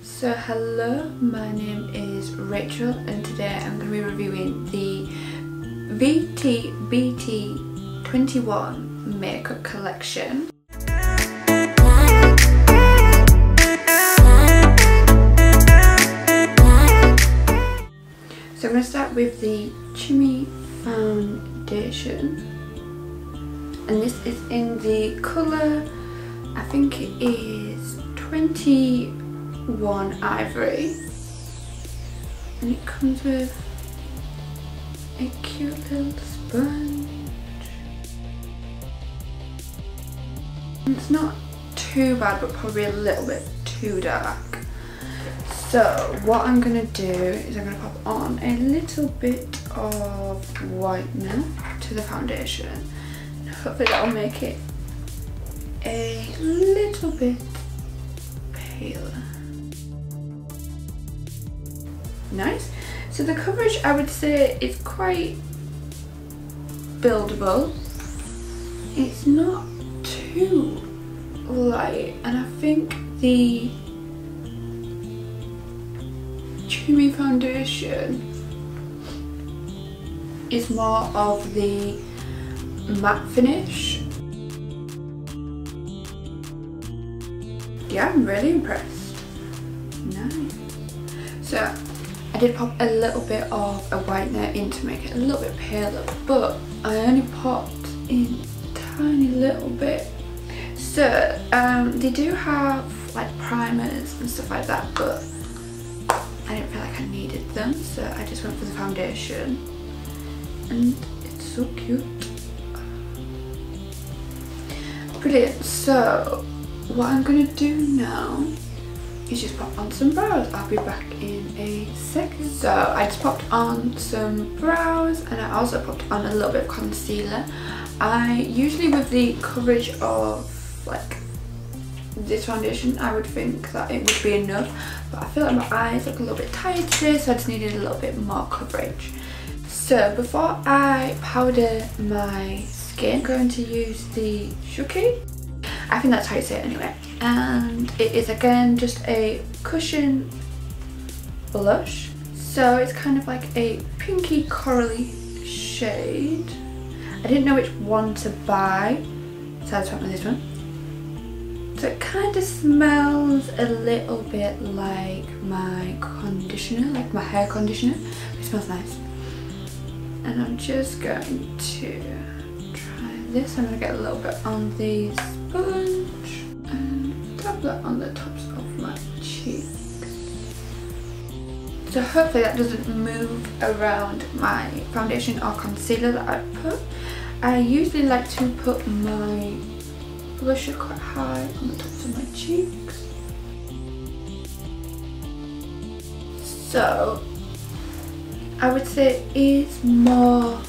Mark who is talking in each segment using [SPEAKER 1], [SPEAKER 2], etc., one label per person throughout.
[SPEAKER 1] So hello, my name is Rachel and today I'm going to be reviewing the VT BT21 makeup collection. So I'm going to start with the CHIMMY foundation, and this is in the colour, I think it is 21 Ivory, and it comes with a cute little sponge. And it's not too bad, but probably a little bit too dark. So what I'm going to do is I'm going to pop on a little bit of whitener to the foundation, and hopefully that will make it a little bit paler. Nice. So the coverage, I would say, is quite buildable. It's not too light, and I think the CHIMMY foundation is more of the matte finish. Yeah, I'm really impressed. Nice. So I did pop a little bit of a whitener in to make it a little bit paler, but I only popped in a tiny little bit. So they do have like primers and stuff like that, but I didn't feel like I needed them, so I just went for the foundation, and it's so cute. Brilliant. So what I'm gonna do now is just pop on some brows. I'll be back in a second. So I just popped on some brows, and I also popped on a little bit of concealer. I usually, with the coverage of like this foundation, I would think that it would be enough, but I feel like my eyes look a little bit tired today, so I just needed a little bit more coverage. So before I powder my skin, I'm going to use the SHOOKY. I think that's how you say it anyway, and it is again just a cushion blush. So it's kind of like a pinky corally shade. I didn't know which one to buy, so I just went with this one. So it kind of smells a little bit like my conditioner, like my hair conditioner. It smells nice. And I'm just going to try this. I'm going to get a little bit on the sponge and dab that on the tops of my cheeks. So hopefully that doesn't move around my foundation or concealer that I put. I usually like to put my blusher quite high on the tops of my cheeks. So I would say it is more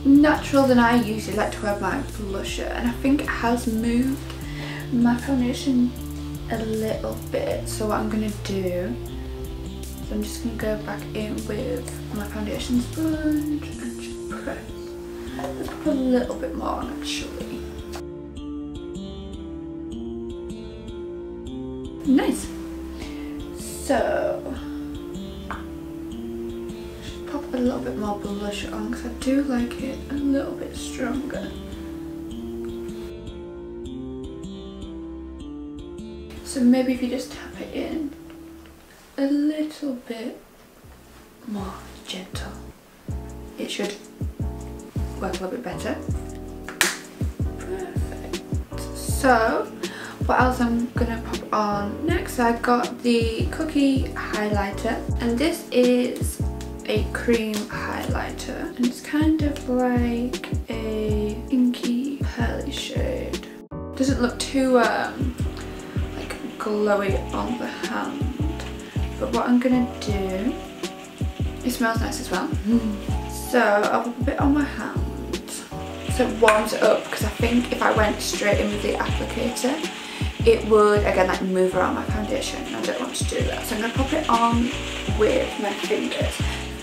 [SPEAKER 1] natural than I usually like to wear my blusher, and I think it has moved my foundation a little bit. So what I'm going to do is I'm just going to go back in with my foundation sponge and just press. Let's put a little bit more on actually. Nice. So just pop a little bit more blush on because I do like it a little bit stronger. So maybe if you just tap it in a little bit more gentle, it should work a little bit better. Perfect. So what else I'm gonna pop on next? I got the Cookie highlighter, and this is a cream highlighter, and it's kind of like a pinky pearly shade. Doesn't look too like glowy on the hand, but what I'm gonna do, it smells nice as well. So I'll put a bit on my hand so it warms it up, because I think if I went straight in with the applicator it would again like move around my foundation, and I don't want to do that. So I'm going to pop it on with my fingers.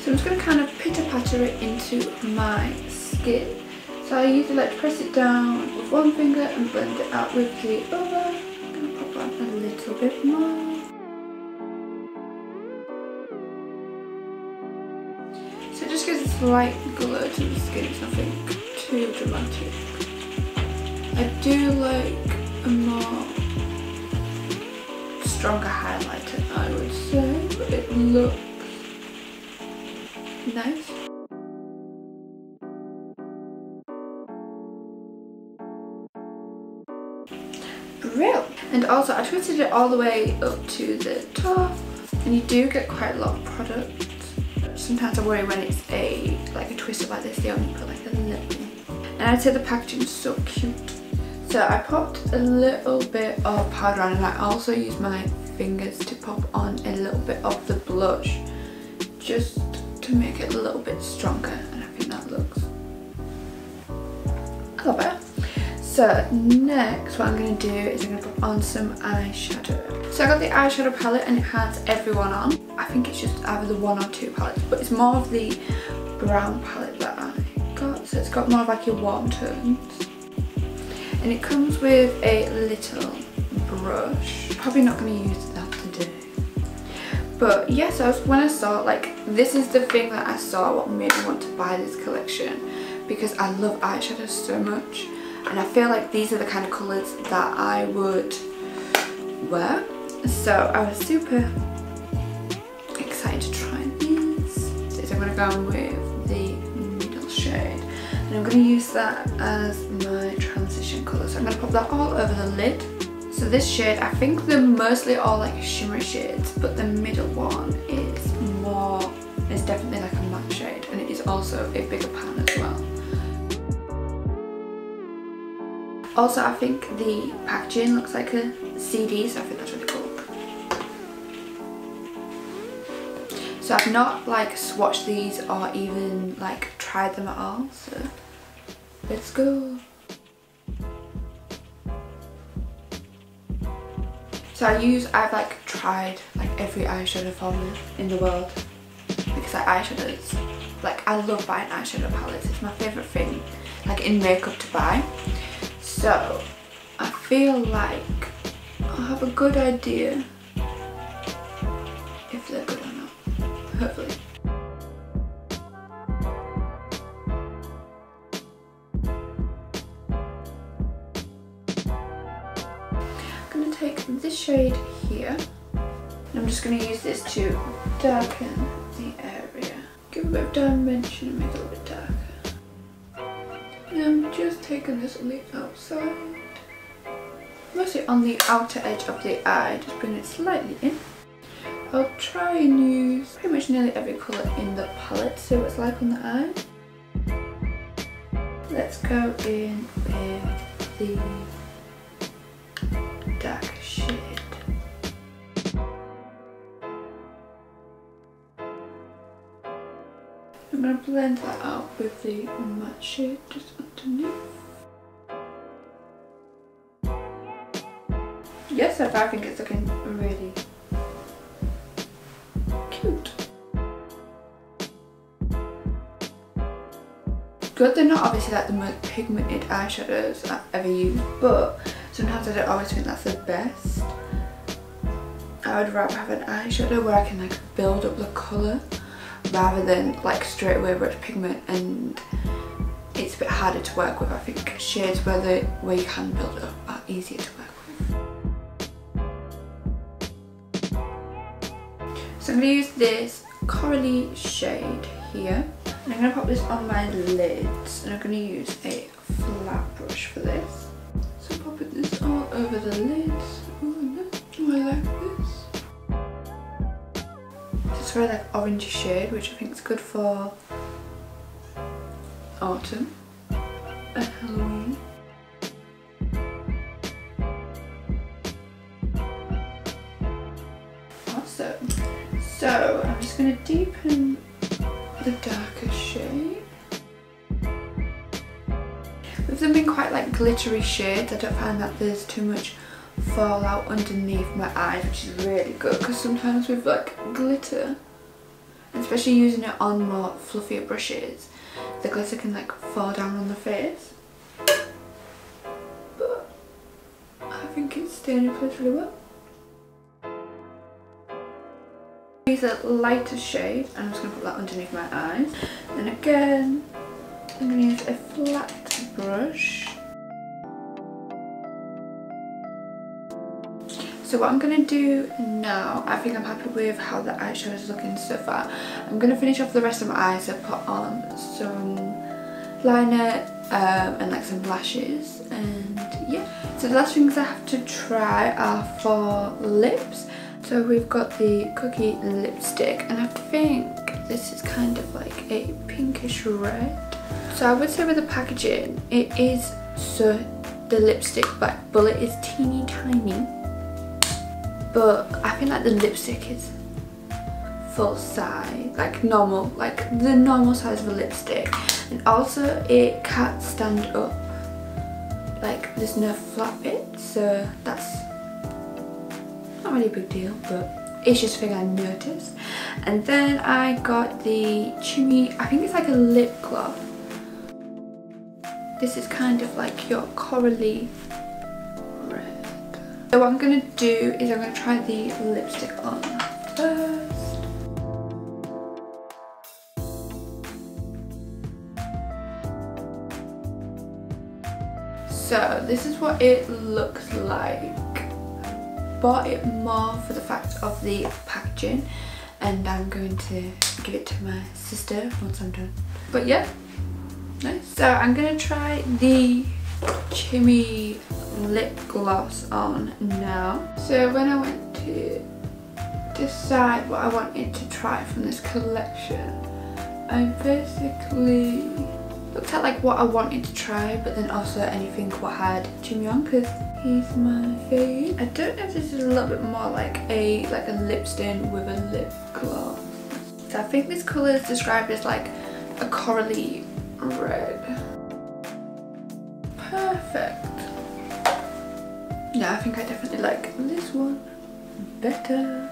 [SPEAKER 1] So I'm just going to kind of pitter patter it into my skin. So I usually like to press it down with one finger and blend it out with the other. I'm going to pop on a little little bit more. So it just gives a slight glow to the skin, it's nothing too dramatic. I do like a more stronger highlighter, I would say, but it looks nice. Brilliant. And also I twisted it all the way up to the top, and you do get quite a lot of product. Sometimes I worry when it's like a twister like this, they only put like a little. And I'd say the packaging is so cute. So I popped a little bit of powder on, and I also used my fingers to pop on a little bit of the blush, just to make it a little bit stronger, and I think that looks a lot better. So next what I'm going to do is I'm going to put on some eyeshadow. So I got the eyeshadow palette and it has everyone on. I think it's just either the 1 or 2 palettes, but it's more of the brown palette that I got. So it's got more of like your warm tones. And it comes with a little brush. Probably not going to use that today. But yes, yeah, so when I saw, like, this is the thing that I saw what made me want to buy this collection, because I love eyeshadow so much. And I feel like these are the kind of colours that I would wear. So I was super excited to try these. So I'm going to go in with the middle shade. And I'm going to use that as my transition colour. So I'm going to pop that all over the lid. So this shade, I think they're mostly all like shimmery shades, but the middle one is definitely like a matte shade. And it is also a bigger pan as well. Also, I think the packaging looks like a CD, so I think that's really cool. So I've not like swatched these or even like tried them at all, so let's go. So I've like tried like every eyeshadow formula in the world, because like eyeshadows, like I love buying eyeshadow palettes. It's my favourite thing like in makeup to buy. So I feel like I'll have a good idea if they're good or not, hopefully. I'm going to take this shade here, and I'm just going to use this to darken the area. Give a bit of dimension and make it a little bit darker. And I'm just taking this on the outside, mostly on the outer edge of the eye, just bring it slightly in. I'll try and use pretty much nearly every colour in the palette, see what it's like on the eye. Let's go in with the darker shade. I'm going to blend that out with the matte shade just underneath. Yes, so far I think it's looking really cute. Good, they're not obviously like the most pigmented eyeshadows I've ever used, but sometimes I don't always think that's the best. I would rather have an eyeshadow where I can like build up the colour, rather than like straight away where it's pigment and it's a bit harder to work with. I think shades where you can build it up are easier to work with. So I'm going to use this corally shade here, and I'm going to pop this on my lids, and I'm going to use a flat brush for this. So popping this all over the lids. Oh, I like this. It's very like orangey shade, which I think is good for autumn and Halloween. Awesome. So I'm just going to deepen the darker shade. With them being quite like glittery shades, I don't find that there's too much fallout underneath my eyes, which is really good, because sometimes with like glitter, especially using it on more fluffier brushes, the glitter can like fall down on the face, but I think it's staying in place really well. Use a lighter shade and I'm just going to put that underneath my eyes. And again, I'm going to use a flat brush. So what I'm going to do now, I think I'm happy with how the eyeshadow is looking so far. I'm going to finish off the rest of my eyes. I put on some liner and like some lashes, and yeah. So the last things I have to try are for lips. So we've got the Cookie lipstick, and I think this is kind of like a pinkish red. So I would say with the packaging, it is so the lipstick like bullet is teeny tiny, but I feel like the lipstick is full size, like normal, like the normal size of a lipstick. And also it can't stand up, like there's no flat bit, so that's not really a big deal, but it's just a thing I noticed. And then I got the CHIMMY, I think it's like a lip gloss. This is kind of like your corally red. So what I'm going to do is I'm going to try the lipstick on first. So this is what it looks like. Bought it more for the fact of the packaging, and I'm going to give it to my sister once I'm done. But yeah, nice. So I'm going to try the CHIMMY lip gloss on now. So when I went to decide what I wanted to try from this collection, I basically looked at like what I wanted to try, but then also anything what had CHIMMY on, because he's my fave. I don't know if this is a little bit more like a lip stain with a lip gloss. So I think this colour is described as like a corally red. Perfect. Yeah, I think I definitely like this one better.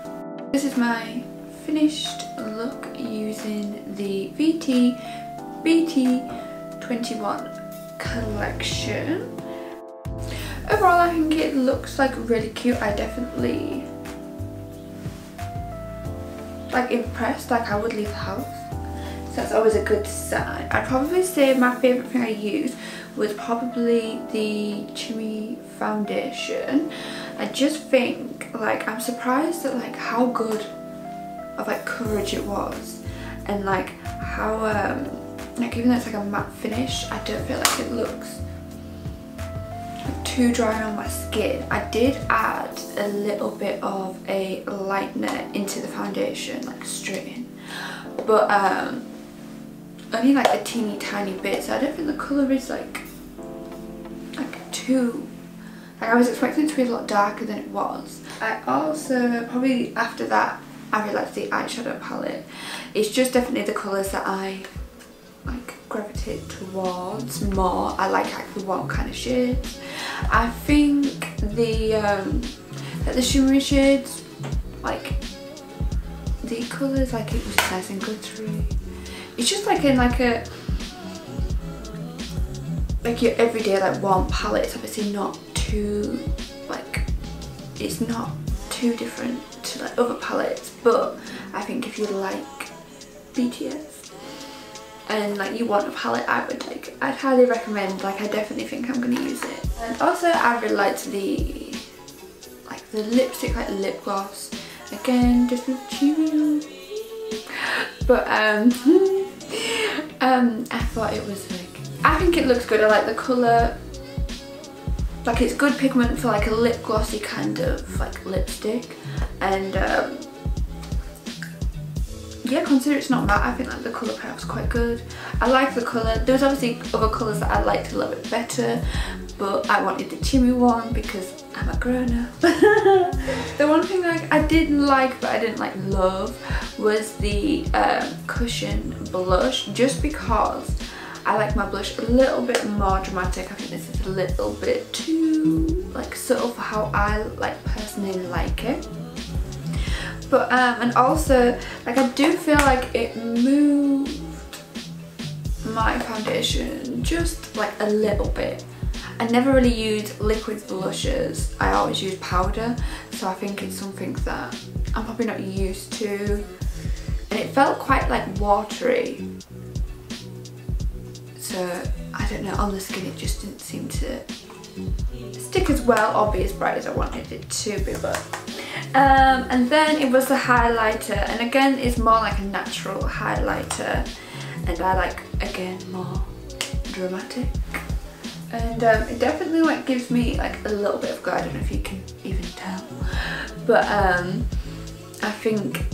[SPEAKER 1] This is my finished look using the VT BT21 collection. Overall, I think it looks like really cute. I definitely like impressed, like I would leave the house. So that's always a good sign. I'd probably say my favourite thing I used was probably the CHIMMY foundation. I just think like I'm surprised at like how good of like coverage it was, and like how like even though it's like a matte finish, I don't feel like it looks too dry on my skin. I did add a little bit of a lightener into the foundation, like straight in, but only like a teeny tiny bit, so I don't think the colour is like too, like I was expecting it to be a lot darker than it was. I also probably after that I really liked the eyeshadow palette. It's just definitely the colours that I like gravitate towards more. I like the warm kind of shades. I think the shimmery shades, like the colours, like it was nice and glittery. It's just like in like a your everyday like warm palette. It's obviously not too like, it's not too different to like other palettes, but I think if you like BTS and like you want a palette, I'd highly recommend. Like I definitely think I'm gonna use it. And also I really liked the lipstick, like lip gloss, again just with CHIMMY. But I thought it was like, I think it looks good. I like the colour, like it's good pigment for like a lip glossy kind of like lipstick. And yeah, consider it's not matte, I think like the colour payoff's quite good. I like the colour. There's obviously other colours that I liked a little bit better, but I wanted the CHIMMY one because I'm a grown-up. The one thing like I did like but I didn't like love was the cushion blush, just because I like my blush a little bit more dramatic. I think this is a little bit too like subtle for how I like personally like it. But and also like I do feel like it moved my foundation just like a little bit. I never really use liquid blushes, I always use powder, so I think it's something that I'm probably not used to, and it felt quite like watery, so I don't know, on the skin it just didn't seem to stick as well or be as bright as I wanted it to be. But and then it was the highlighter, and again it's more like a natural highlighter, and I like, again, more dramatic, and it definitely like gives me like a little bit of glow. I don't know if you can even tell, but I think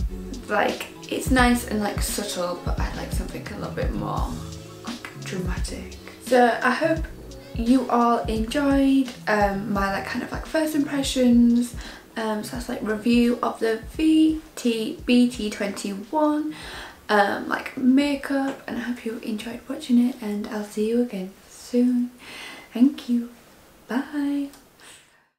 [SPEAKER 1] like it's nice and like subtle, but I like something a little bit more like dramatic. So I hope you all enjoyed my like kind of like first impressions, so that's like review of the VT BT21 like makeup, and I hope you enjoyed watching it, and I'll see you again soon. Thank you, bye.